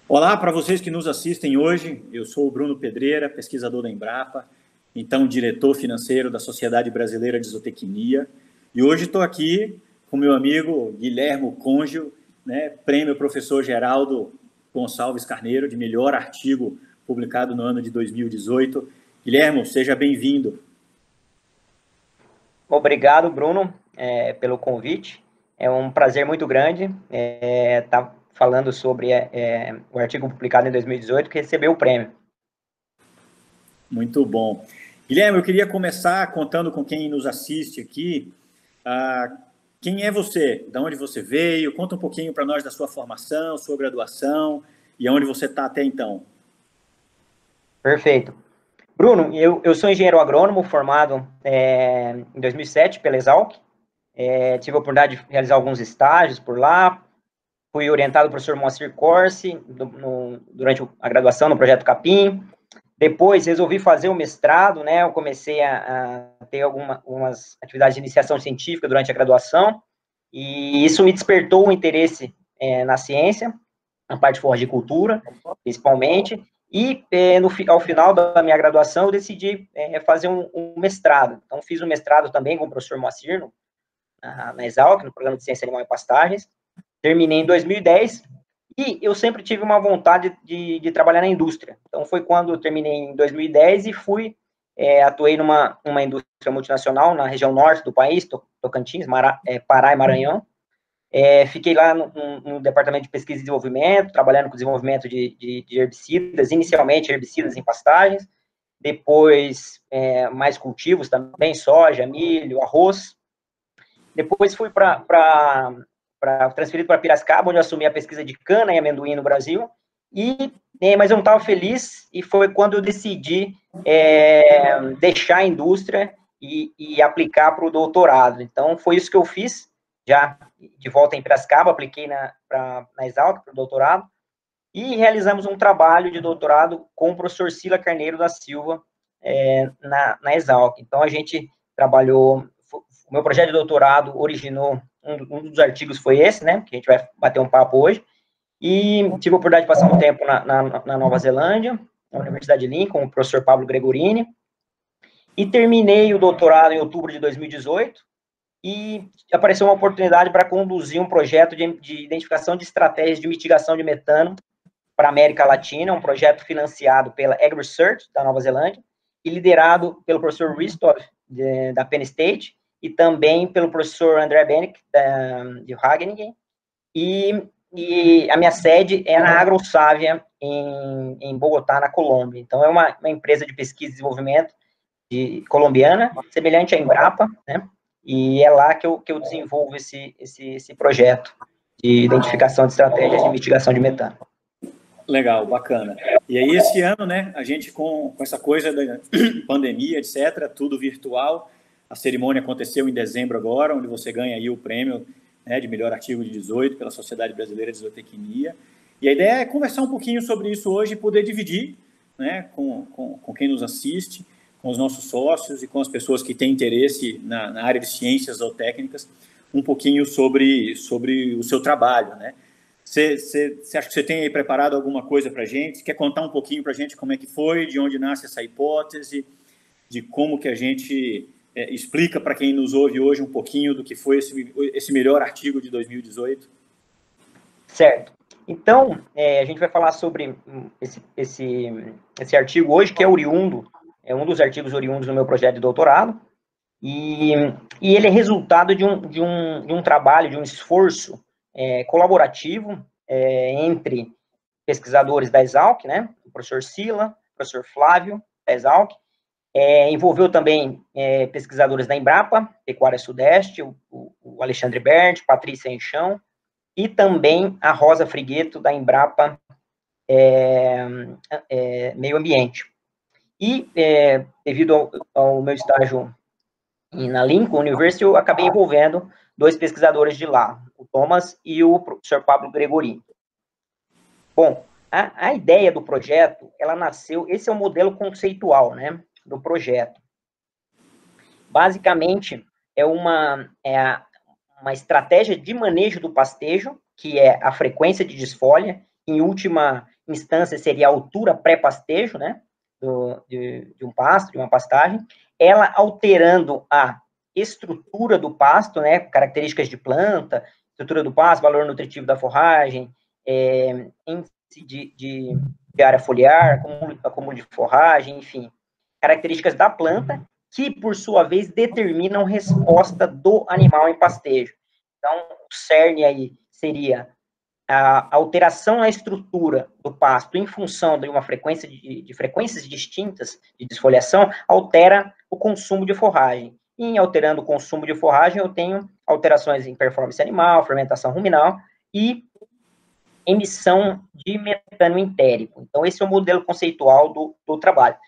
Olá para vocês que nos assistem hoje. Eu sou o Bruno Pedreira, pesquisador da Embrapa, então diretor financeiro da Sociedade Brasileira de Zootecnia. E hoje estou aqui com meu amigo Guilhermo Côngio, né, prêmio professor Geraldo Gonçalves Carneiro, de melhor artigo publicado no ano de 2018. Guilhermo, seja bem-vindo. Obrigado, Bruno, pelo convite. É um prazer muito grande estar falando sobre o artigo publicado em 2018 que recebeu o prêmio. Muito bom. Guilherme, eu queria começar contando com quem nos assiste aqui. Quem é você? De onde você veio? Conta um pouquinho para nós da sua formação, sua graduação e aonde você está até então. Perfeito. Bruno, eu sou engenheiro agrônomo formado em 2007 pela Exalc. Tive a oportunidade de realizar alguns estágios por lá. Fui orientado pelo professor Moacir Corsi durante a graduação no Projeto Capim. Depois resolvi fazer o mestrado, né? Eu comecei a ter algumas atividades de iniciação científica durante a graduação, e isso me despertou o interesse na ciência, na parte de floricultura, principalmente, e ao final da minha graduação eu decidi fazer um mestrado. Então fiz um mestrado também com o professor Moacir, na Exalc, no Programa de Ciência Animal e Pastagens. Terminei em 2010, e eu sempre tive uma vontade de trabalhar na indústria. Então, foi quando eu terminei em 2010 e atuei numa indústria multinacional na região norte do país, Tocantins, Pará e Maranhão. Fiquei lá no departamento de pesquisa e desenvolvimento, trabalhando com desenvolvimento de herbicidas, inicialmente herbicidas em pastagens, depois mais cultivos também, soja, milho, arroz. Depois fui transferido para Piracicaba, onde eu assumi a pesquisa de cana e amendoim no Brasil, mas eu não estava feliz, e foi quando eu decidi deixar a indústria e aplicar para o doutorado. Então, foi isso que eu fiz, já de volta em Piracicaba, apliquei na Exalc para o doutorado, e realizamos um trabalho de doutorado com o professor Sila Carneiro da Silva na Exalc. Então, a gente trabalhou, o meu projeto de doutorado originou, um dos artigos foi esse, né, que a gente vai bater um papo hoje, e tive a oportunidade de passar um tempo na Nova Zelândia, na Universidade de Lincoln, com o professor Pablo Gregorini, e terminei o doutorado em outubro de 2018, e apareceu uma oportunidade para conduzir um projeto de identificação de estratégias de mitigação de metano para a América Latina, um projeto financiado pela Ag Research, da Nova Zelândia, e liderado pelo professor Ristoff, da Penn State, e também pelo professor André Benick, de Wageningen, e a minha sede é na AgroSávia, em Bogotá, na Colômbia. Então, é uma empresa de pesquisa e desenvolvimento colombiana, semelhante à Embrapa, né? E é lá que eu desenvolvo esse projeto de identificação de estratégias de mitigação de metano. Legal, bacana. E aí, esse ano, né, a gente com essa coisa da pandemia, etc., tudo virtual, a cerimônia aconteceu em dezembro agora, onde você ganha aí o prêmio, né, de melhor artigo de 18 pela Sociedade Brasileira de Zootecnia. E a ideia é conversar um pouquinho sobre isso hoje e poder dividir, né, com quem nos assiste, com os nossos sócios e com as pessoas que têm interesse na área de ciências zootécnicas, um pouquinho sobre o seu trabalho, né? Você acha que você tem aí preparado alguma coisa para a gente? Quer contar um pouquinho para a gente como é que foi, de onde nasce essa hipótese, de como que a gente explica para quem nos ouve hoje um pouquinho do que foi esse melhor artigo de 2018? Certo. Então, a gente vai falar sobre esse artigo hoje, que é oriundo, é um dos artigos oriundos no meu projeto de doutorado, e ele é resultado de um trabalho, de um esforço colaborativo entre pesquisadores da Exalc, né, o professor Sila, o professor Flávio, da Exalc, envolveu também pesquisadores da Embrapa, Pecuária Sudeste, o Alexandre Bernd, Patrícia Enchão, e também a Rosa Frigueto, da Embrapa Meio Ambiente. E, devido ao meu estágio na Lincoln University, eu acabei envolvendo dois pesquisadores de lá, o Thomas e o professor Pablo Gregorini. Bom, a ideia do projeto, ela nasceu, esse é o modelo conceitual, né, do projeto. Basicamente, é uma estratégia de manejo do pastejo, que é a frequência de desfolha, em última instância seria a altura pré-pastejo, né, de um pasto, de uma pastagem, ela alterando a estrutura do pasto, né, características de planta, estrutura do pasto, valor nutritivo da forragem, índice de área foliar, acúmulo de forragem, enfim, características da planta, que, por sua vez, determinam resposta do animal em pastejo. Então, o cerne aí seria a alteração na estrutura do pasto em função de uma frequência de frequências distintas de desfoliação, altera o consumo de forragem. E, em alterando o consumo de forragem, eu tenho alterações em performance animal, fermentação ruminal e emissão de metano entérico. Então, esse é o modelo conceitual do trabalho.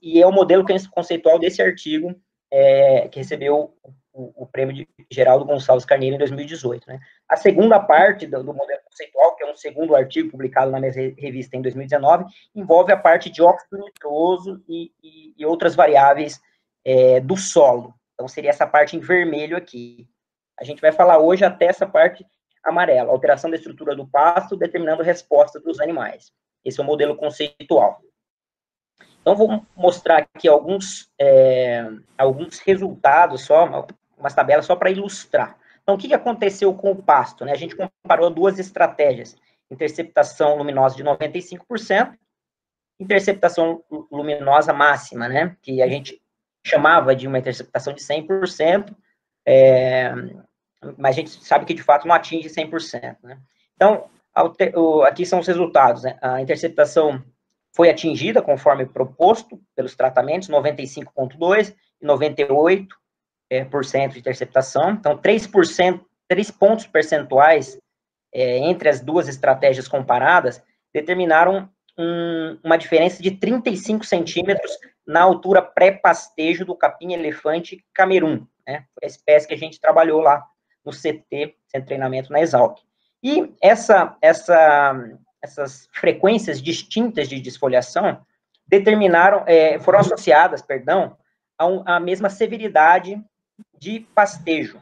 E é o modelo conceitual desse artigo que recebeu o prêmio geral do Gonçalves Carneiro em 2018. Né? A segunda parte do modelo conceitual, que é um segundo artigo publicado na minha revista em 2019, envolve a parte de óxido nitroso e outras variáveis do solo. Então, seria essa parte em vermelho aqui. A gente vai falar hoje até essa parte amarela, alteração da estrutura do pasto, determinando a resposta dos animais. Esse é o modelo conceitual. Então, vou mostrar aqui alguns resultados, umas tabelas só para ilustrar. Então, o que aconteceu com o pasto? Né? A gente comparou duas estratégias, interceptação luminosa de 95%, interceptação luminosa máxima, né? Que a gente chamava de uma interceptação de 100%, mas a gente sabe que, de fato, não atinge 100%. Né? Então, aqui são os resultados. Né? A interceptação foi atingida conforme proposto pelos tratamentos, 95,2% e 98% de interceptação. Então, 3 pontos percentuais entre as duas estratégias comparadas determinaram uma diferença de 35 centímetros na altura pré-pastejo do capim-elefante Camerun. Né? Foi a espécie que a gente trabalhou lá no CT, Centro de Treinamento na Exalc. E essas frequências distintas de desfoliação foram associadas, à mesma severidade de pastejo.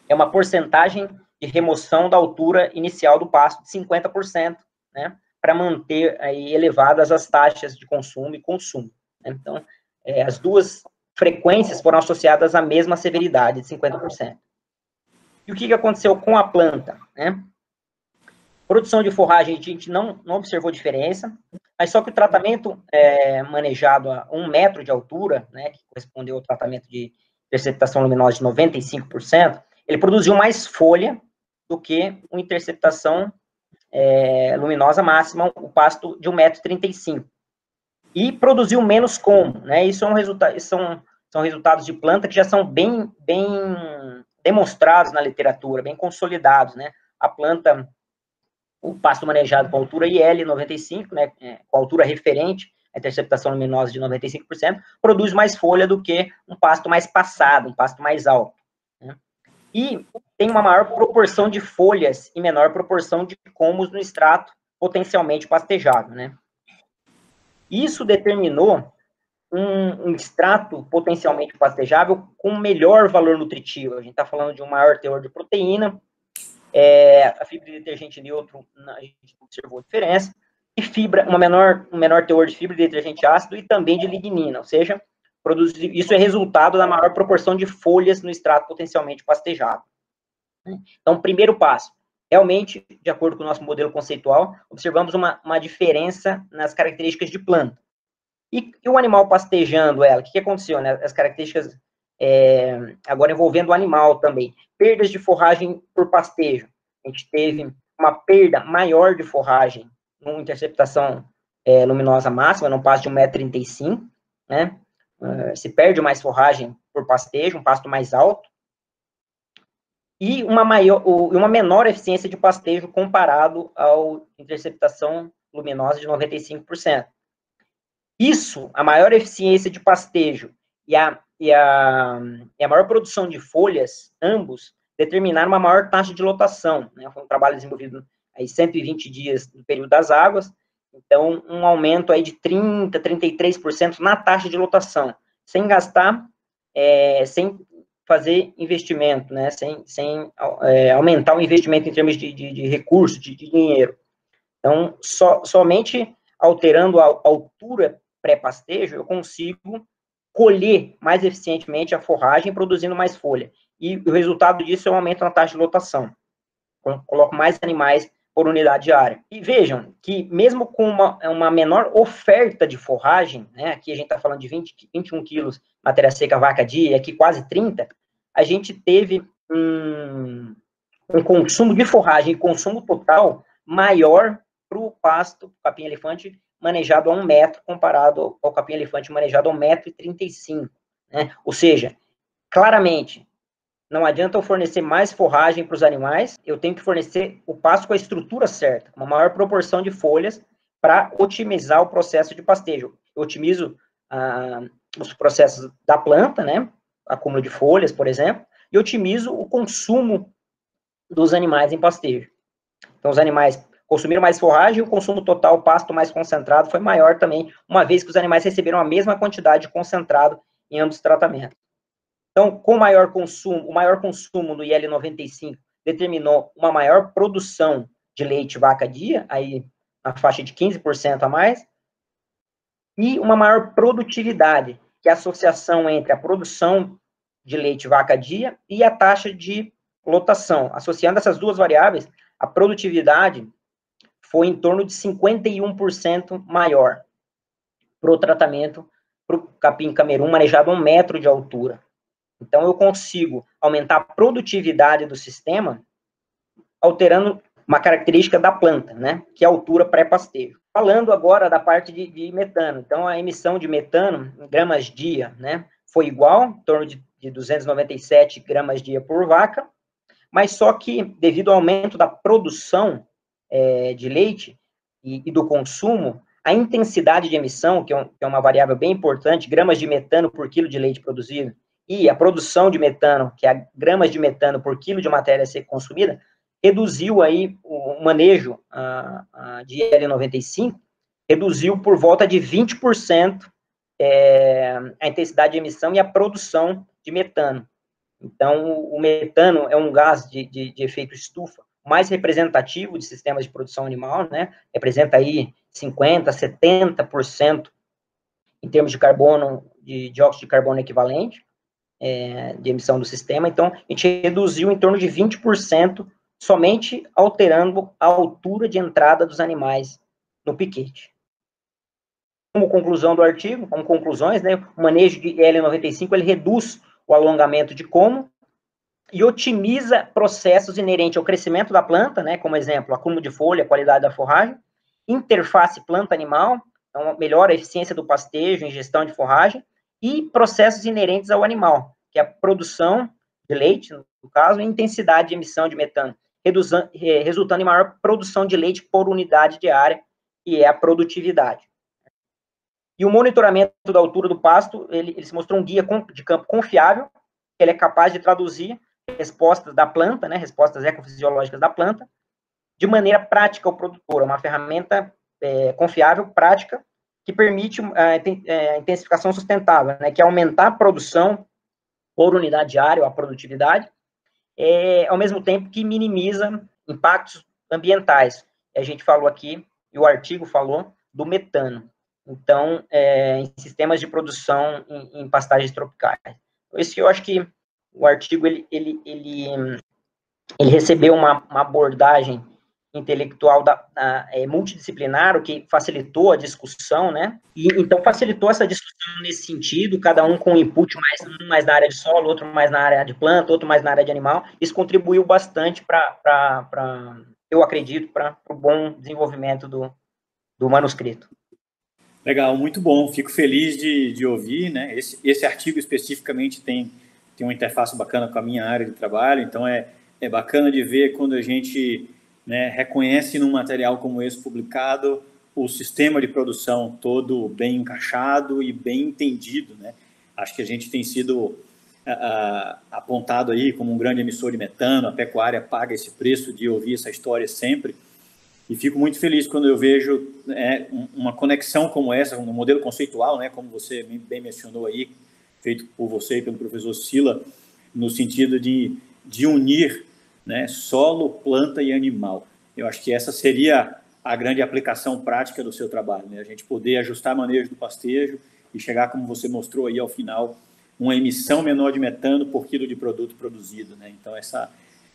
É uma porcentagem de remoção da altura inicial do pasto de 50%, né, para manter aí elevadas as taxas de consumo e consumo. Então, as duas frequências foram associadas à mesma severidade de 50%. E o que aconteceu com a planta? Né? Produção de forragem, a gente não observou diferença, mas só que o tratamento manejado a 1 metro de altura, né, que correspondeu ao tratamento de interceptação luminosa de 95%, ele produziu mais folha do que uma interceptação luminosa máxima, o pasto de 1,35 m. E produziu menos como, né? Isso são resultados de planta que já são bem demonstrados na literatura, bem consolidados, né? A planta, o pasto manejado com altura IL 95, né, com altura referente, a interceptação luminosa de 95%, produz mais folha do que um pasto mais passado, um pasto mais alto. Né? E tem uma maior proporção de folhas e menor proporção de comos no extrato potencialmente pastejável. Né? Isso determinou um extrato potencialmente pastejável com melhor valor nutritivo. A gente está falando de um maior teor de proteína, a fibra de detergente neutro, a gente observou diferença, e um menor teor de fibra de detergente ácido e também de lignina, ou seja, isso é resultado da maior proporção de folhas no extrato potencialmente pastejável. Então, primeiro passo, realmente, de acordo com o nosso modelo conceitual, observamos uma diferença nas características de planta. E o animal pastejando ela, o que aconteceu, né? As características, agora envolvendo o animal também, perdas de forragem por pastejo. A gente teve uma perda maior de forragem numa interceptação luminosa máxima, num pasto de 1,35 m, né? Se perde mais forragem por pastejo, um pasto mais alto, e uma menor eficiência de pastejo comparado à interceptação luminosa de 95%. Isso, a maior eficiência de pastejo e a maior produção de folhas, ambos, determinaram uma maior taxa de lotação. Né? Foi um trabalho desenvolvido aí 120 dias no período das águas, então um aumento aí de 30%, 33% na taxa de lotação, sem gastar, sem fazer investimento, né? sem aumentar o investimento em termos de recursos, de dinheiro. Então, somente alterando a altura pré-pastejo, eu consigo colher mais eficientemente a forragem, produzindo mais folha. E o resultado disso é um aumento na taxa de lotação. Coloco mais animais por unidade diária. E vejam que mesmo com uma menor oferta de forragem, né, aqui a gente está falando de 21 quilos matéria seca vaca dia, aqui quase 30, a gente teve um consumo de forragem e consumo total maior para o pasto capim-elefante manejado a 1 metro, comparado ao capim-elefante manejado a 1,35 m, né? Ou seja, claramente, não adianta eu fornecer mais forragem para os animais, eu tenho que fornecer o pasto com a estrutura certa, uma maior proporção de folhas para otimizar o processo de pastejo. Eu otimizo os processos da planta, né, acúmulo de folhas, por exemplo, e otimizo o consumo dos animais em pastejo. Então, os animais consumiram mais forragem e o consumo total, pasto mais concentrado, foi maior também, uma vez que os animais receberam a mesma quantidade de concentrado em ambos os tratamentos. Então, com o maior consumo do IL-95 determinou uma maior produção de leite vaca-dia, aí na faixa de 15% a mais, e uma maior produtividade, que é a associação entre a produção de leite vaca-dia e a taxa de lotação. Associando essas duas variáveis, a produtividade foi em torno de 51% maior para o tratamento para o capim camerum manejado a 1 metro de altura. Então, eu consigo aumentar a produtividade do sistema alterando uma característica da planta, né, que é a altura pré-pastejo. Falando agora da parte de metano. Então, a emissão de metano em gramas dia, né, foi igual, em torno de 297 gramas dia por vaca, mas só que, devido ao aumento da produção de leite e do consumo, a intensidade de emissão, que é uma variável bem importante, gramas de metano por quilo de leite produzido, e a produção de metano, que é gramas de metano por quilo de matéria seca consumida, reduziu aí o manejo de IL-95, reduziu por volta de 20% a intensidade de emissão e a produção de metano. Então, o metano é um gás de efeito estufa mais representativo de sistemas de produção animal, né? Representa aí 50%, 70% em termos de carbono, de dióxido de carbono equivalente, de emissão do sistema. Então, a gente reduziu em torno de 20% somente alterando a altura de entrada dos animais no piquete. Como conclusão do artigo, como conclusões, né, o manejo de IL-95, ele reduz o alongamento de como e otimiza processos inerentes ao crescimento da planta, né, como exemplo, acúmulo de folha, qualidade da forragem, interface planta-animal, então melhora a eficiência do pastejo, ingestão de forragem, e processos inerentes ao animal, que é a produção de leite, no caso, e intensidade de emissão de metano, resultando em maior produção de leite por unidade diária, que é a produtividade. E o monitoramento da altura do pasto, ele se mostrou um guia de campo confiável, ele é capaz de traduzir respostas da planta, né, respostas ecofisiológicas da planta, de maneira prática ao produtor, uma ferramenta confiável, prática, que permite a intensificação sustentável, né, que é aumentar a produção por unidade diária, a produtividade, ao mesmo tempo que minimiza impactos ambientais. A gente falou aqui, e o artigo falou, do metano. Então, em sistemas de produção em pastagens tropicais. Esse eu acho que o artigo, ele recebeu uma abordagem intelectual multidisciplinar, o que facilitou a discussão, né? E então facilitou essa discussão nesse sentido, cada um com input, um mais na área de solo, outro mais na área de planta, outro mais na área de animal. Isso contribuiu bastante eu acredito, para o bom desenvolvimento do manuscrito. Legal, muito bom. Fico feliz de ouvir, né? Esse artigo especificamente tem uma interface bacana com a minha área de trabalho, então é bacana de ver quando a gente, né, reconhece num material como esse publicado o sistema de produção todo bem encaixado e bem entendido, né? Acho que a gente tem sido apontado aí como um grande emissor de metano, a pecuária paga esse preço de ouvir essa história sempre, e fico muito feliz quando eu vejo uma conexão como essa, um modelo conceitual, né, como você bem mencionou aí, feito por você e pelo professor Sila, no sentido de unir, né, solo, planta e animal. Eu acho que essa seria a grande aplicação prática do seu trabalho, né? A gente poder ajustar manejo do pastejo e chegar, como você mostrou aí ao final, uma emissão menor de metano por quilo de produto produzido, né? Então,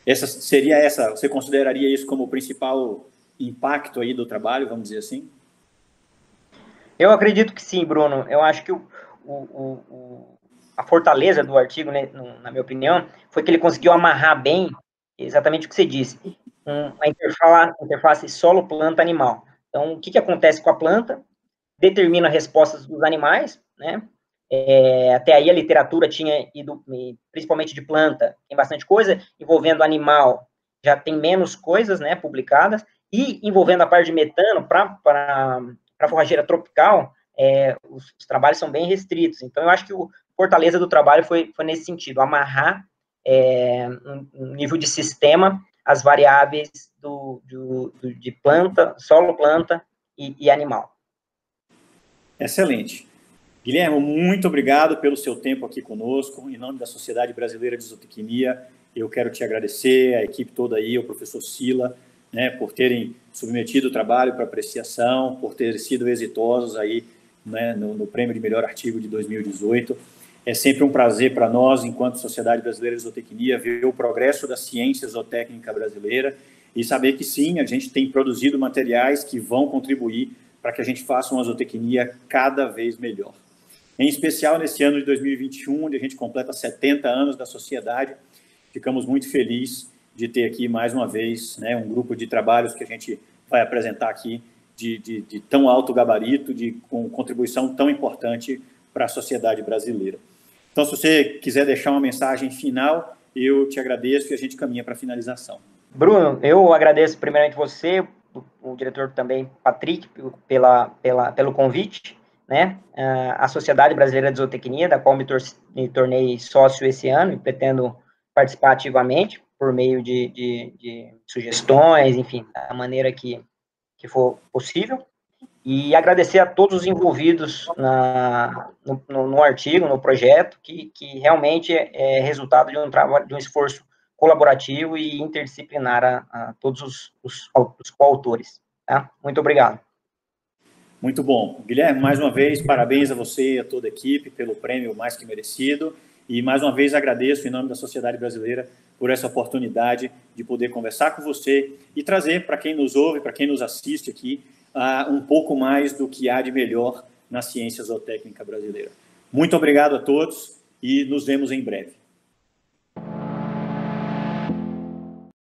você consideraria isso como o principal impacto aí do trabalho, vamos dizer assim? Eu acredito que sim, Bruno. Eu acho que a fortaleza do artigo, né, na minha opinião, foi que ele conseguiu amarrar bem exatamente o que você disse, a interface solo, planta, animal. Então, o que acontece com a planta? Determina respostas dos animais, né? Até aí a literatura tinha ido, principalmente de planta, tem bastante coisa, envolvendo animal, já tem menos coisas, né, publicadas, e envolvendo a parte de metano para forrageira tropical, os trabalhos são bem restritos. Então, eu acho que o fortaleza do trabalho foi nesse sentido, amarrar um nível de sistema as variáveis de planta, solo, planta e animal. Excelente. Guilherme, muito obrigado pelo seu tempo aqui conosco. Em nome da Sociedade Brasileira de Zootecnia, eu quero te agradecer, a equipe toda aí, o professor Sila, né, por terem submetido o trabalho para apreciação, por terem sido exitosos aí, né, no prêmio de melhor artigo de 2018. É sempre um prazer para nós, enquanto Sociedade Brasileira de Zootecnia, ver o progresso da ciência zootécnica brasileira e saber que sim, a gente tem produzido materiais que vão contribuir para que a gente faça uma zootecnia cada vez melhor. Em especial nesse ano de 2021, onde a gente completa 70 anos da sociedade, ficamos muito felizes de ter aqui, mais uma vez, né, um grupo de trabalhos que a gente vai apresentar aqui de tão alto gabarito, com contribuição tão importante para a sociedade brasileira. Então, se você quiser deixar uma mensagem final, eu te agradeço e a gente caminha para a finalização. Bruno, eu agradeço primeiramente você, o diretor também, Patrick, pelo convite, né? A Sociedade Brasileira de Zootecnia, da qual me tornei sócio esse ano e pretendo participar ativamente por meio de sugestões, enfim, da maneira que for possível. E agradecer a todos os envolvidos no artigo, no projeto, que realmente é resultado de um trabalho, de um esforço colaborativo e interdisciplinar a todos os coautores. Tá? Muito obrigado. Muito bom. Guilherme, mais uma vez, parabéns a você e a toda a equipe pelo prêmio mais que merecido. E, mais uma vez, agradeço, em nome da Sociedade Brasileira, por essa oportunidade de poder conversar com você e trazer para quem nos ouve, para quem nos assiste aqui, um pouco mais do que há de melhor na ciência zootécnica brasileira. Muito obrigado a todos e nos vemos em breve.